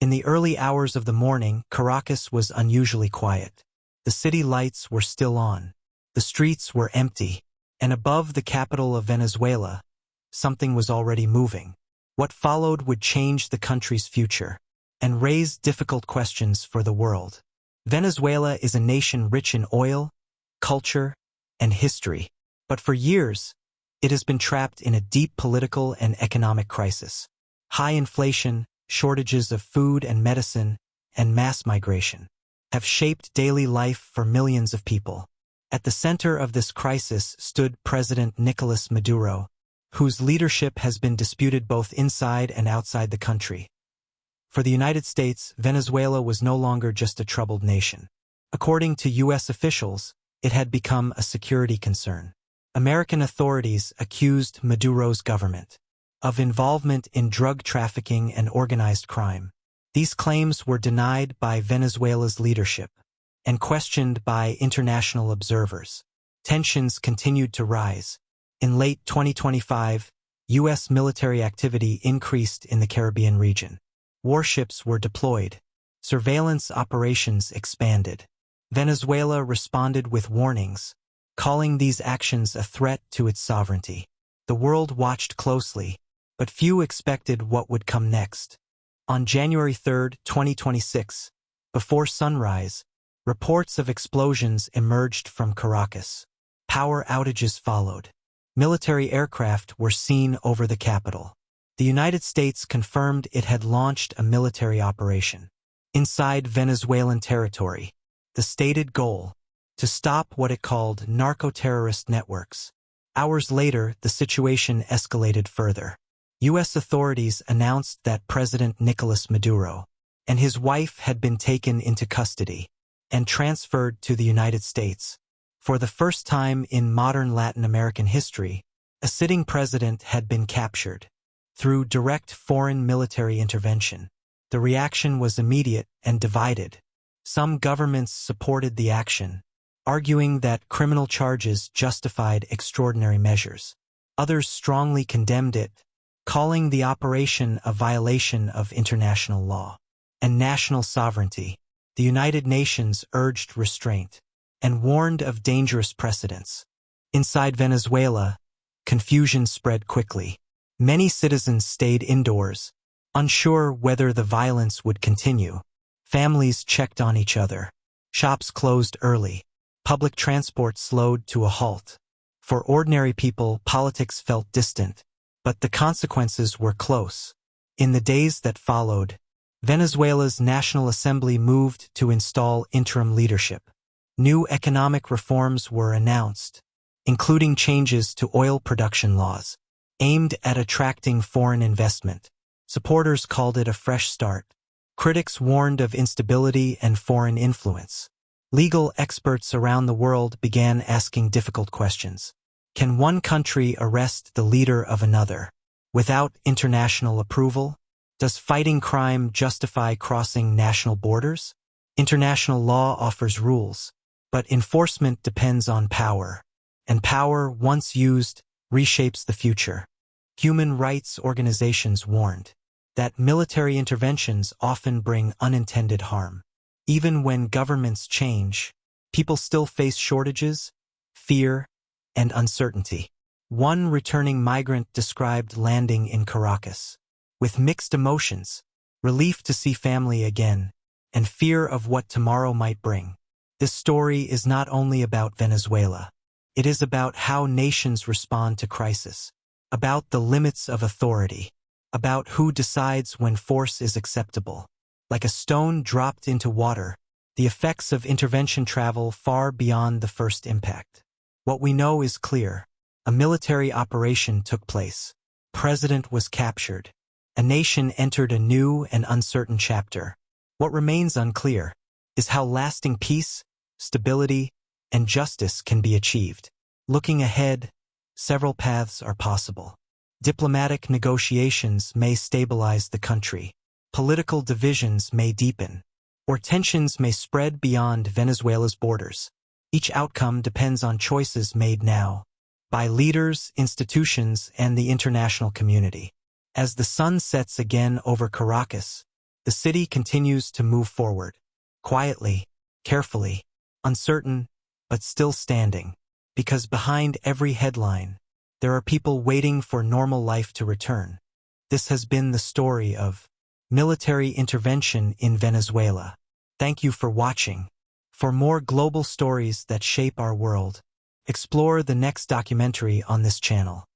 In the early hours of the morning, Caracas was unusually quiet. The city lights were still on. The streets were empty. And above the capital of Venezuela, something was already moving. What followed would change the country's future and raise difficult questions for the world. Venezuela is a nation rich in oil, culture, and history. But for years, it has been trapped in a deep political and economic crisis. High inflation, shortages of food and medicine, and mass migration have shaped daily life for millions of people. At the center of this crisis stood President Nicolás Maduro, whose leadership has been disputed both inside and outside the country. For the United States, Venezuela was no longer just a troubled nation. According to U.S. officials, it had become a security concern. American authorities accused Maduro's government of involvement in drug trafficking and organized crime. These claims were denied by Venezuela's leadership and questioned by international observers. Tensions continued to rise. In late 2025, U.S. military activity increased in the Caribbean region. Warships were deployed. Surveillance operations expanded. Venezuela responded with warnings, calling these actions a threat to its sovereignty. The world watched closely, but few expected what would come next. On January 3, 2026, before sunrise, reports of explosions emerged from Caracas. Power outages followed. Military aircraft were seen over the capital. The United States confirmed it had launched a military operation inside Venezuelan territory. The stated goal: to stop what it called narco-terrorist networks. Hours later, the situation escalated further. U.S. authorities announced that President Nicolás Maduro and his wife had been taken into custody and transferred to the United States. For the first time in modern Latin American history, a sitting president had been captured. Through direct foreign military intervention, the reaction was immediate and divided. Some governments supported the action, arguing that criminal charges justified extraordinary measures. Others strongly condemned it, calling the operation a violation of international law and national sovereignty. The United Nations urged restraint and warned of dangerous precedents. Inside Venezuela, confusion spread quickly. Many citizens stayed indoors, unsure whether the violence would continue. Families checked on each other. Shops closed early. Public transport slowed to a halt. For ordinary people, politics felt distant, but the consequences were close. In the days that followed, Venezuela's National Assembly moved to install interim leadership. New economic reforms were announced, including changes to oil production laws, aimed at attracting foreign investment. Supporters called it a fresh start. Critics warned of instability and foreign influence. Legal experts around the world began asking difficult questions. Can one country arrest the leader of another without international approval? Does fighting crime justify crossing national borders? International law offers rules, but enforcement depends on power, and power, once used, reshapes the future. Human rights organizations warned that military interventions often bring unintended harm. Even when governments change, people still face shortages, fear, and uncertainty. One returning migrant described landing in Caracas with mixed emotions: relief to see family again, and fear of what tomorrow might bring. This story is not only about Venezuela. It is about how nations respond to crisis, about the limits of authority, about who decides when force is acceptable. Like a stone dropped into water, the effects of intervention travel far beyond the first impact. What we know is clear. A military operation took place. President was captured. A nation entered a new and uncertain chapter. What remains unclear is how lasting peace, stability, and justice can be achieved. Looking ahead, several paths are possible. Diplomatic negotiations may stabilize the country. Political divisions may deepen, or tensions may spread beyond Venezuela's borders. Each outcome depends on choices made now, by leaders, institutions, and the international community. As the sun sets again over Caracas, The city continues to move forward, quietly, carefully, uncertain, but still standing, because behind every headline, there are people waiting for normal life to return. This has been the story of military intervention in Venezuela. Thank you for watching. For more global stories that shape our world, explore the next documentary on this channel.